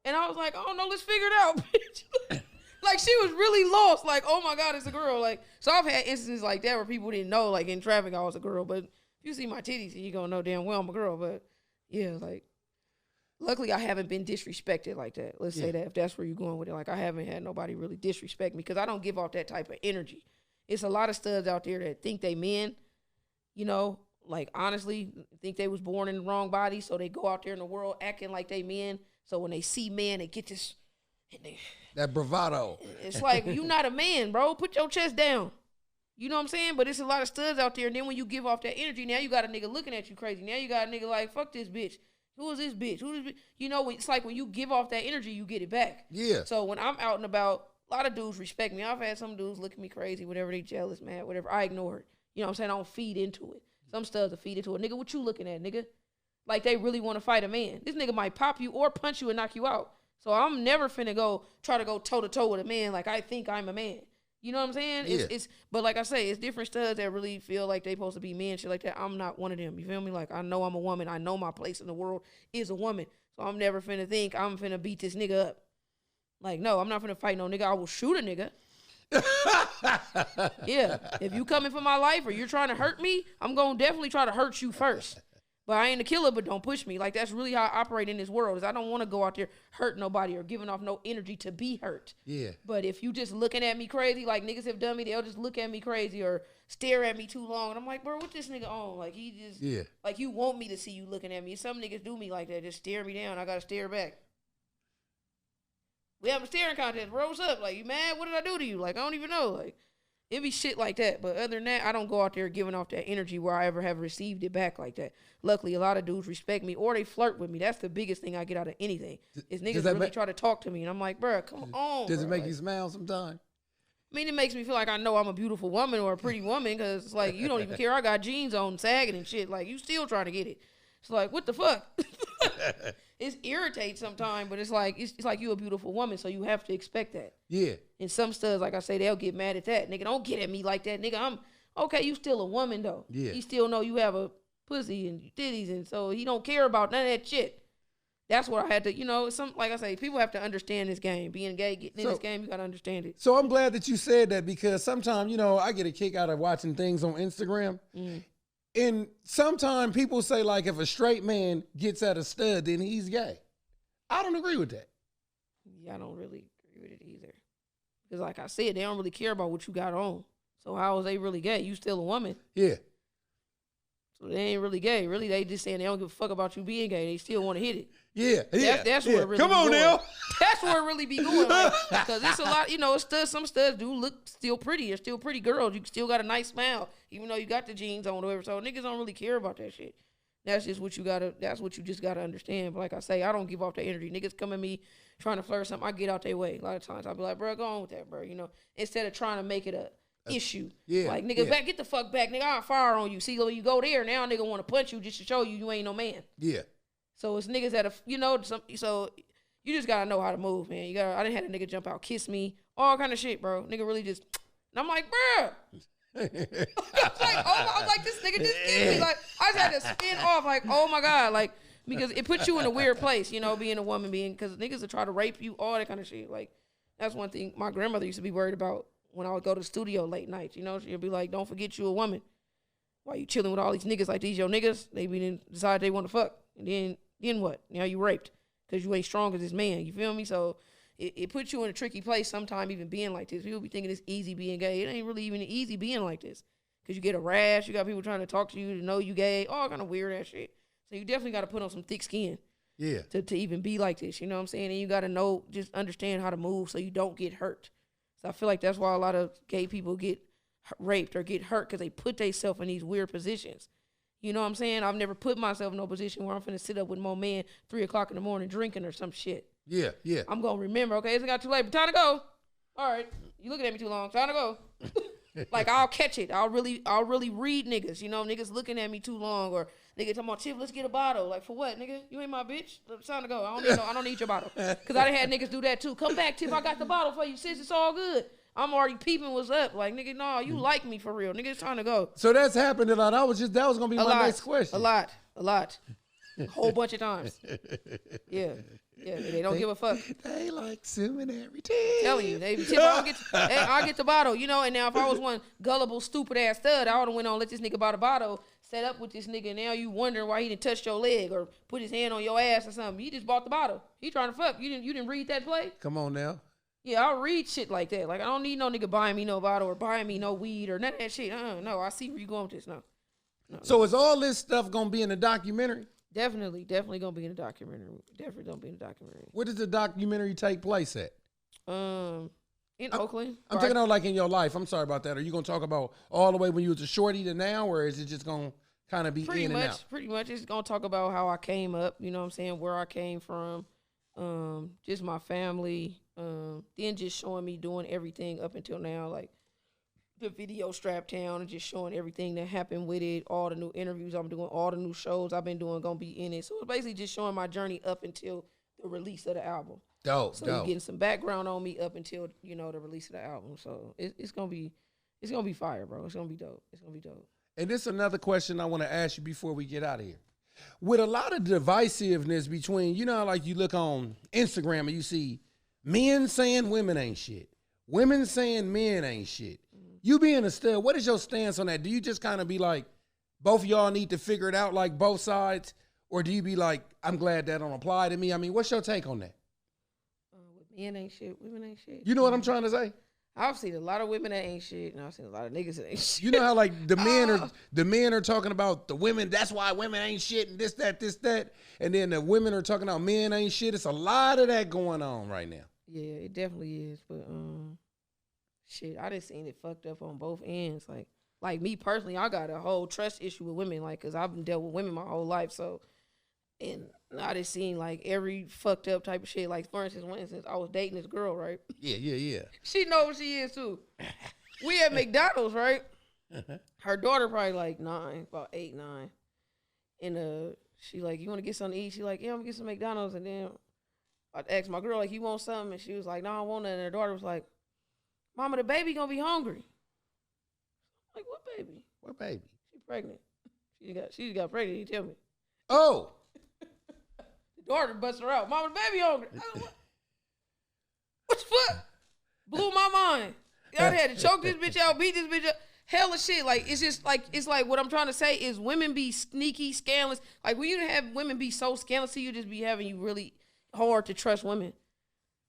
And I was like, oh no, let's figure it out, bitch. Like, she was really lost. Like, oh my God, it's a girl. Like, so I've had instances like that where people didn't know, like in traffic, I was a girl. But if you see my titties, you gonna know damn well I'm a girl. But yeah, like, luckily I haven't been disrespected like that. Let's say that, if that's where you're going with it. Like, I haven't had nobody really disrespect me because I don't give off that type of energy. It's a lot of studs out there that think they men, you know, like, honestly, think they was born in the wrong body. So they go out there in the world acting like they men. So when they see men, they get this. That bravado. It's like, you not a man, bro. Put your chest down. You know what I'm saying? But it's a lot of studs out there. And then when you give off that energy, now you got a nigga looking at you crazy. Now you got a nigga like, fuck this bitch. Who is this bitch? Who is this bitch? You know, it's like when you give off that energy, you get it back. Yeah. So when I'm out and about, a lot of dudes respect me. I've had some dudes look at me crazy, whatever, they jealous, mad, whatever. I ignore it. You know what I'm saying? I don't feed into it. Some studs will feed into it. Nigga, what you looking at, nigga? like they really want to fight a man. This nigga might pop you or punch you and knock you out. So I'm never finna try to go toe to toe with a man like I think I'm a man. You know what I'm saying? Yeah. But like I say, it's different studs that really feel like they supposed to be men, shit like that. I'm not one of them. You feel me? Like I know I'm a woman. I know my place in the world is a woman. So I'm never finna think I'm finna beat this nigga up. Like, no, I'm not finna fight no nigga. I will shoot a nigga. Yeah. If you coming for my life or you're trying to hurt me, I'm gonna definitely try to hurt you first. But I ain't a killer, but don't push me. Like, that's really how I operate in this world, is I don't want to go out there hurt nobody or giving off no energy to be hurt. Yeah. But if you just looking at me crazy, like niggas have done me, they'll just look at me crazy or stare at me too long. And I'm like, bro, what this nigga on? Like, he just, like, you want me to see you looking at me. Some niggas do me like that, just stare me down. I got to stare back. We have a staring contest, bro. What's up? Like, you mad? What did I do to you? Like, I don't even know. Like, it be shit like that. But other than that, I don't go out there giving off that energy where I ever have received it back like that. Luckily, a lot of dudes respect me or they flirt with me. That's the biggest thing I get out of anything. Is niggas really try to talk to me. And I'm like, bro, come on. Does it make you smile sometimes? I mean, it makes me feel like I know I'm a beautiful woman or a pretty woman because it's like, you don't even care. I got jeans on sagging and shit. Like, you still trying to get it. It's like, what the fuck? It irritates sometimes, but it's like you a beautiful woman, so you have to expect that. Yeah. And some studs, like I say, they'll get mad at that. Nigga, don't get at me like that. Nigga, I'm okay. You still a woman though. Yeah. He still know you have a pussy and titties, and so he don't care about none of that shit. That's what I had to, like I say, people have to understand this game. Being gay, getting in this game, you gotta understand it. So I'm glad that you said that because sometimes, I get a kick out of watching things on Instagram. Mm. And sometimes people say, like, if a straight man gets at a stud, then he's gay. I don't agree with that. Yeah, I don't really agree with it either. Because like I said, they don't really care about what you got on. So how is they really gay? You still a woman. Yeah. So they ain't really gay. Really, they just saying they don't give a fuck about you being gay. They still want to hit it. Yeah. That's where it really Come on now. That's where it really be going. Because it's a lot, some studs do look still pretty. They're still pretty girls. You still got a nice smile, even though you got the jeans on or whatever. So niggas don't really care about that shit. That's just what you just gotta understand. But like I say, I don't give off that energy. Niggas come at me trying to flirt something, I get out their way. A lot of times I'll be like, bro, go on with that, bro. Instead of trying to make it a issue. Yeah. Like, nigga, back, get the fuck back. Nigga, I'll fire on you. See, when you go there, now nigga want to punch you just to show you ain't no man. Yeah. So it's niggas that are, so you just gotta know how to move, man. I didn't have a nigga jump out, kiss me, all kind of shit, bro. Nigga really just, and I'm like, bro. I was like, this nigga just kissed me. Like, I just had to spin off, like, oh my God. Like, because it puts you in a weird place, being a woman, because niggas will try to rape you, all that kind of shit. Like, that's one thing my grandmother used to be worried about when I would go to the studio late nights. She'd be like, don't forget you a woman. Why you chilling with all these niggas like these your niggas? They decide they want to fuck. And then what? Now you raped because you ain't strong as this man. You feel me? So it puts you in a tricky place sometimes even being like this. People be thinking it's easy being gay. It ain't really even easy being like this. Because you get a rash. You got people trying to talk to you to know you gay. All kind of weird ass shit. So you definitely got to put on some thick skin. Yeah. To even be like this. You know what I'm saying? And you got to just understand how to move so you don't get hurt. So I feel like that's why a lot of gay people get raped or get hurt because they put themselves in these weird positions. You know what I'm saying? I've never put myself in no position where I'm finna sit up with my man 3 o'clock in the morning drinking or some shit. Yeah, yeah. I'm gonna remember, okay, it's got too late, but time to go. All right. You looking at me too long. Time to go. Like, I'll catch it. I'll really read niggas. Niggas looking at me too long, or nigga talking about, Tiff, let's get a bottle. Like, for what, nigga? You ain't my bitch. It's time to go. I don't need your bottle. Because I done had niggas do that too. Come back, Tiff. I got the bottle for you. Sis, it's all good. I'm already peeping what's up. Like, nigga, no, you like me for real. Nigga, it's time to go. So that's happened a lot. That was going to be my next question. A lot. A whole bunch of times. Yeah. Yeah, they don't give a fuck. They like seminary. Tell you, I'll get the bottle, and now if I was one gullible, stupid ass stud, I would have went on, let this nigga buy the bottle, set up with this nigga, and now you wondering why he didn't touch your leg or put his hand on your ass or something. He just bought the bottle. He trying to fuck. You didn't read that play? Come on now. Yeah, I'll read shit like that. Like, I don't need no nigga buying me no bottle or buying me no weed or none of that shit. No, I see where you going with this. No. So is all this stuff going to be in the documentary? Definitely gonna be in the documentary. Definitely gonna be in the documentary. Where does the documentary take place at? In Oakland. I'm talking about like in your life. I'm sorry about that. Are you gonna talk about all the way when you was a shorty to now, or is it just gonna kind of be in and out? Pretty much, it's gonna talk about how I came up. You know what I'm saying? Where I came from, just my family. Then just showing me doing everything up until now, like the video Strap Town and just showing everything that happened with it, all the new interviews I'm doing, all the new shows I've been doing gonna be in it. So it's basically just showing my journey up until the release of the album. Dope, so you're getting some background on me up until, you know, the release of the album. So it's gonna be fire, bro. It's gonna be dope. It's gonna be dope. And this is another question I want to ask you before we get out of here. With a lot of divisiveness between, you know, like you look on Instagram and you see men saying women ain't shit, women saying men ain't shit. You being a stud, what is your stance on that? Do you just kind of be like, both of y'all need to figure it out like both sides? Or do you be like, I'm glad that don't apply to me? I mean, what's your take on that? Men ain't shit, women ain't shit. You know what I'm trying to say? I've seen a lot of women that ain't shit, and I've seen a lot of niggas that ain't shit. You know how like the men are talking about the women, that's why women ain't shit and this, that. And then the women are talking about men ain't shit. It's a lot of that going on right now. Yeah, it definitely is. But shit, I just seen it fucked up on both ends. Like me personally, I got a whole trust issue with women, like, cause I've been dealt with women my whole life. So, and I just seen like every fucked up type of shit. Like for instance, I was dating this girl, right? Yeah. She knows what she is too. We at McDonald's, right? Her daughter probably like 9, about 8, 9. And she like, you want to get something to eat? She like, yeah, I'm gonna get some McDonald's. And then I asked my girl, like, you want something? And she was like, no, I want it. And her daughter was like, Mama, the baby gonna be hungry. Like, what baby? What baby? She pregnant. She got pregnant, you tell me. Oh. The daughter busts her out. Mama, the baby hungry. What the fuck? Blew my mind. Y'all had to choke this bitch out, beat this bitch up. Hella shit. Like, it's just like, it's like what I'm trying to say is women be sneaky, scandalous. Like, when you have women be so scandalous to you, just be having you really hard to trust women.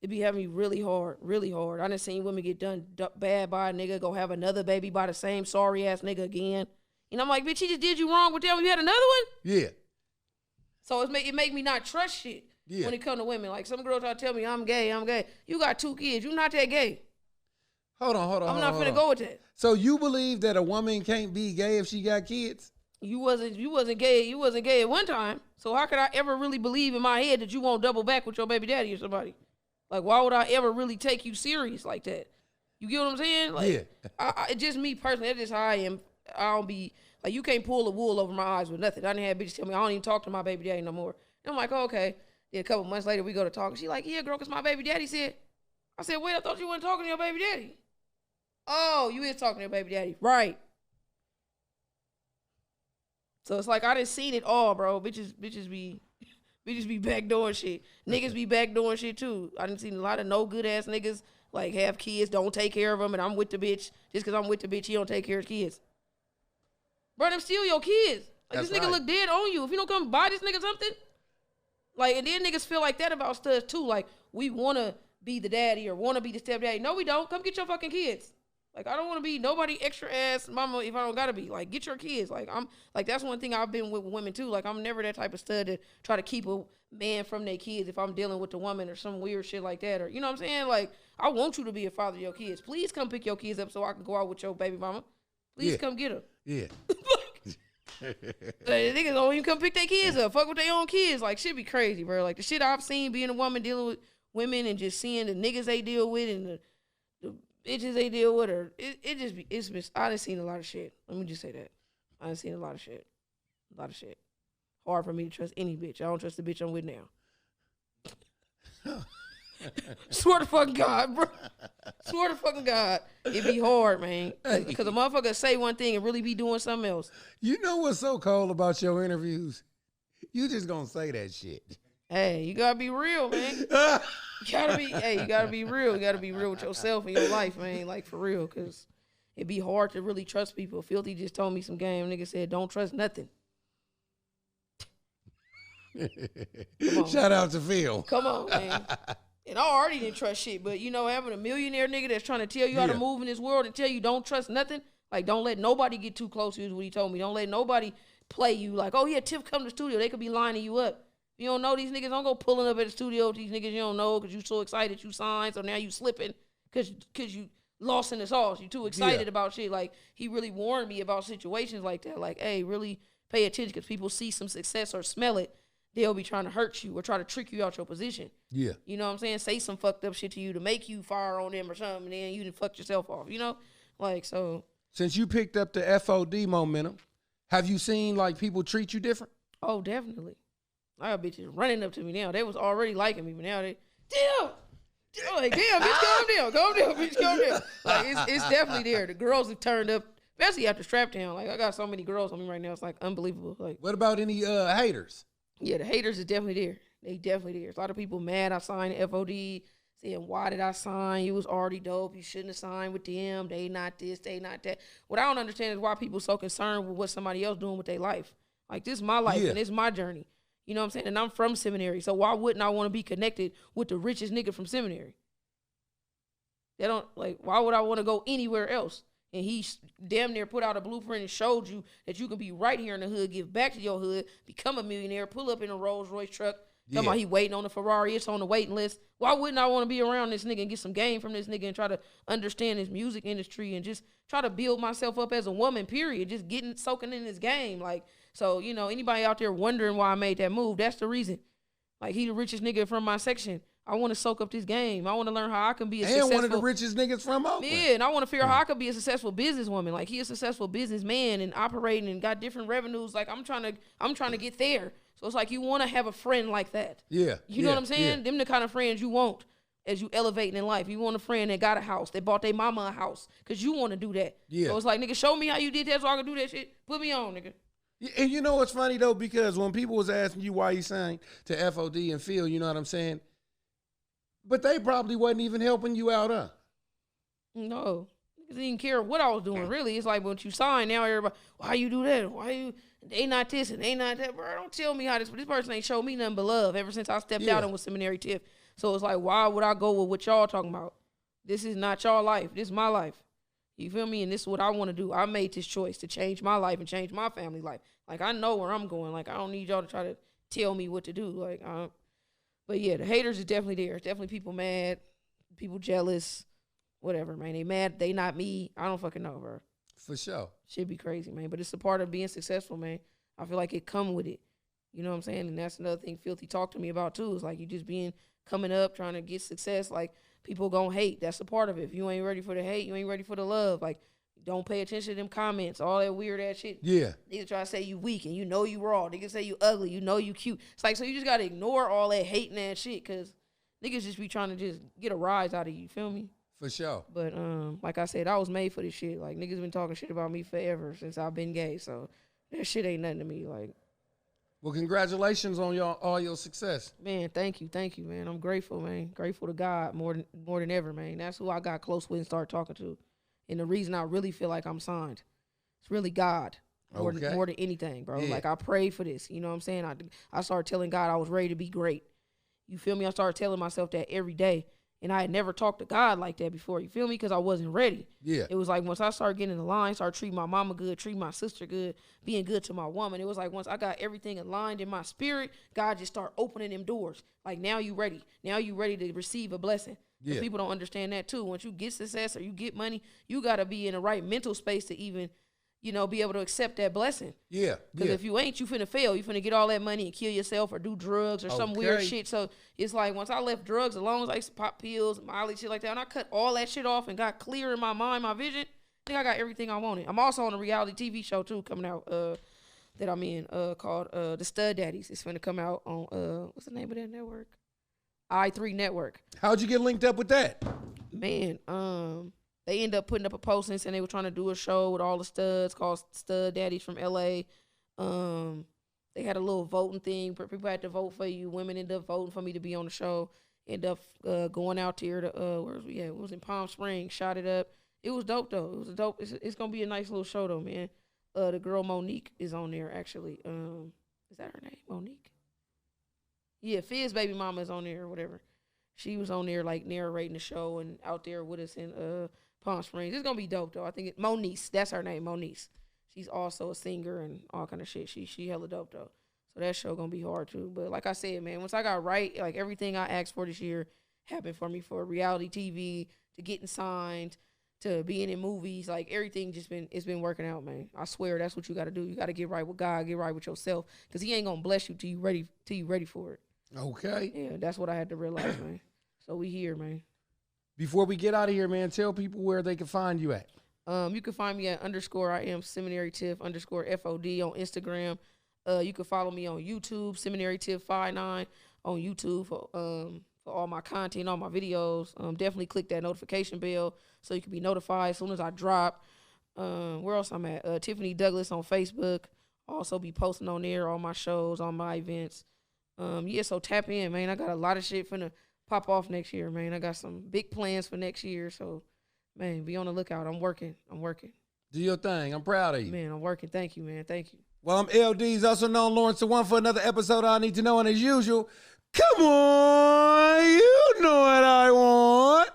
It be having you really hard, really hard. I done seen women get done bad by a nigga, go have another baby by the same sorry ass nigga again. And I'm like, bitch, he just did you wrong with them. You had another one? Yeah. So it make me not trust shit when it come to women. Like some girls try to tell me I'm gay. You got 2 kids. You not that gay. Hold on. I'm not finna go with that. So you believe that a woman can't be gay if she got kids? You wasn't gay. You wasn't gay at one time. So how could I ever really believe in my head that you won't double back with your baby daddy or somebody? Like, why would I ever really take you serious like that? You get what I'm saying? Like, yeah. Just me personally, that's just how I am. I don't be, like, you can't pull the wool over my eyes with nothing. I didn't have bitches tell me I don't even talk to my baby daddy no more. And I'm like, oh, okay. Then a couple months later, we go to talk. She like, yeah, girl, because my baby daddy said. I said, wait, I thought you weren't talking to your baby daddy. Oh, you is talking to your baby daddy. Right. So it's like, I done seen it all, bro. Bitches be backdooring shit. Niggas be backdooring shit too. I done seen a lot of no good ass niggas like have kids, don't take care of them, and I'm with the bitch. Just because I'm with the bitch, he don't take care of kids. Bro, them steal your kids. Like, that's this nigga look dead on you. If you don't come buy this nigga something. Like, and then niggas feel like that about studs too. Like, we want to be the daddy or want to be the stepdaddy. No, we don't. Come get your fucking kids. Like, I don't want to be nobody extra ass mama if I don't gotta be. Like, get your kids. Like, I'm like, that's one thing I've been with women too. Like, I'm never that type of stud to try to keep a man from their kids if I'm dealing with the woman or some weird shit like that. Or, you know what I'm saying? Like, I want you to be a father of your kids. Please come pick your kids up so I can go out with your baby mama. Please come get her. Yeah. Niggas don't even come pick their kids up. Fuck with their own kids. Like, shit be crazy, bro. Like, the shit I've seen being a woman dealing with women and just seeing the niggas they deal with and the bitches they deal with her. I done seen a lot of shit. Let me just say that. I done seen a lot of shit. A lot of shit. Hard for me to trust any bitch. I don't trust the bitch I'm with now. Swear to fucking God, bro. Swear to fucking God. It be hard, man. Because a motherfucker say one thing and really be doing something else. You know what's so cold about your interviews? You just gonna say that shit. Hey, you gotta be real, man. You gotta be real. You gotta be real with yourself and your life, man. Like, for real, because it be hard to really trust people. Filthy just told me some game. Nigga said, don't trust nothing. Shout out to Phil. Come on, man. And I already didn't trust shit, but, you know, having a millionaire nigga that's trying to tell you how to move in this world and tell you don't trust nothing, like, don't let nobody get too close to you is what he told me. Don't let nobody play you like, oh, yeah, Tiff come to the studio. They could be lining you up. You don't know these niggas. Don't go pulling up at the studio with these niggas you don't know because you so excited you signed, so now you slipping because you lost in the sauce. You too excited about shit. Like, he really warned me about situations like that. Like, hey, really pay attention because people see some success or smell it. They'll be trying to hurt you or try to trick you out your position. Yeah. You know what I'm saying? Say some fucked up shit to you to make you fire on them or something, and then you done fucked yourself off, you know? Like, so. Since you picked up the F.O.D. momentum, have you seen like people treat you different? Oh, definitely. I got bitches running up to me now. They was already liking me, but now they, damn. Like, damn, bitch, calm down, bitch, calm down. Like, it's definitely there. The girls have turned up, especially after Strap Down. Like, I got so many girls on me right now. It's like unbelievable. Like, what about any haters? Yeah, the haters is definitely there. They definitely there. There's a lot of people mad I signed F.O.D. saying, why did I sign? You was already dope. You shouldn't have signed with them. They not this, they not that. What I don't understand is why people so concerned with what somebody else doing with their life. Like, this is my life and it's my journey. You know what I'm saying? And I'm from Seminary. So why wouldn't I want to be connected with the richest nigga from Seminary? They don't, like, why would I want to go anywhere else? And he damn near put out a blueprint and showed you that you can be right here in the hood, give back to your hood, become a millionaire, pull up in a Rolls Royce truck. Talking about he waiting on the Ferrari, it's on the waiting list. Why wouldn't I want to be around this nigga and get some game from this nigga and try to understand his music industry and just try to build myself up as a woman, period. Just soaking in this game. Like, so, you know, anybody out there wondering why I made that move, that's the reason. Like, he the richest nigga from my section. I want to soak up this game. I want to learn how I can be a successful... And one of the richest niggas from Oakland. Yeah, and I want to figure out how I can be a successful businesswoman. Like, he a successful businessman and operating and got different revenues. Like, I'm trying to get there. So it's like you want to have a friend like that. Yeah. You know what I'm saying? Yeah. Them the kind of friends you want as you elevating in life. You want a friend that got a house, that bought their mama a house, because you want to do that. Yeah. So it's like, nigga, show me how you did that so I can do that shit. Put me on, nigga. And you know what's funny, though? Because when people was asking you why you signed to F.O.D. and Phil, you know what I'm saying? But they probably wasn't even helping you out, huh? No. Niggas didn't care what I was doing, really. It's like, once you sign, now everybody, why you do that? Why you... They not this and they not that, bro. Don't tell me how this person ain't showed me nothing but love ever since I stepped out and was Seminary Tiff. So it's like, why would I go with what y'all talking about? This is not y'all life. This is my life. You feel me? And this is what I want to do. I made this choice to change my life and change my family life. Like, I know where I'm going. Like, I don't need y'all to try to tell me what to do. Like, but yeah, the haters is definitely there. It's definitely people mad, people jealous, whatever, man. They mad. They not me. I don't fucking know, bro. For sure. Shit be crazy, man. But it's a part of being successful, man. I feel like it come with it. You know what I'm saying? And that's another thing Filthy talked to me about, too. Is like you just coming up, trying to get success. Like, people gonna hate. That's a part of it. If you ain't ready for the hate, you ain't ready for the love. Like, don't pay attention to them comments, all that weird ass shit. Yeah. Niggas try to say you weak and you know you raw. Niggas say you ugly, you know you cute. It's like, so you just gotta ignore all that hating ass shit, because niggas just be trying to just get a rise out of you. Feel me? For sure. But like I said, I was made for this shit. Like, niggas been talking shit about me forever since I've been gay. So that shit ain't nothing to me. Like, well, congratulations on all your success. Man, thank you, man. I'm grateful, man. Grateful to God more than ever, man. That's who I got close with and started talking to. And the reason I really feel like I'm signed, it's really God more than anything, bro. Yeah. Like, I prayed for this. You know what I'm saying? I started telling God I was ready to be great. You feel me? I started telling myself that every day. And I had never talked to God like that before, you feel me? Because I wasn't ready. Yeah. It was like once I started getting in the line, started treating my mama good, treating my sister good, being good to my woman. It was like once I got everything aligned in my spirit, God just started opening them doors. Like, now you ready. Now you ready to receive a blessing. Yeah. People don't understand that too. Once you get success or you get money, you got to be in the right mental space to even, you know, be able to accept that blessing. Yeah. Because if you ain't, you finna fail. You finna get all that money and kill yourself or do drugs or some weird shit. So it's like, once I left drugs alone, I used to pop pills, Molly, shit like that, and I cut all that shit off and got clear in my mind, my vision, I think I got everything I wanted. I'm also on a reality TV show too coming out that I'm in called The Stud Daddies. It's finna come out on, what's the name of that network? I3 Network. How'd you get linked up with that? Man, they ended up putting up a post and saying they were trying to do a show with all the studs called Stud Daddies from LA. They had a little voting thing. People had to vote for you. Women ended up voting for me to be on the show. Ended up going out there to where was we at? It was in Palm Springs. Shot it up. It was dope though. It was dope. It's gonna be a nice little show though, man. The girl Monique is on there actually. Is that her name? Monique? Yeah, Fizz baby mama is on there or whatever. She was on there like narrating the show and out there with us in Palm Springs. It's gonna be dope though. I think Moniece, that's her name, Moniece. She's also a singer and all kind of shit. She hella dope though. So that show gonna be hard too. But like I said, man, once I got right, like everything I asked for this year happened for me, for reality TV, to getting signed, to being in movies. Like everything it's been working out, man. I swear that's what you gotta do. You gotta get right with God, get right with yourself. Cause he ain't gonna bless you till you ready for it. Okay. Yeah, that's what I had to realize, man. So we here, man. Before we get out of here, man, tell people where they can find you at. You can find me at _I am Seminary Tiff _F.O.D on Instagram. You can follow me on YouTube, Seminary Tiff 59 on YouTube for all my content, all my videos. Definitely click that notification bell so you can be notified as soon as I drop. Where else I'm at? Tiffany Douglas on Facebook. Also be posting on there, all my shows, all my events. Yeah, so tap in, man. I got a lot of shit finna pop off next year, man. I got some big plans for next year, so man, be on the lookout. I'm working. Do your thing. I'm proud of you. Man, I'm working. Thank you, man. Thank you. Well, I'm LD's, also known Lawrence the One, for another episode of I Need to Know. And as usual, come on, you know what I want.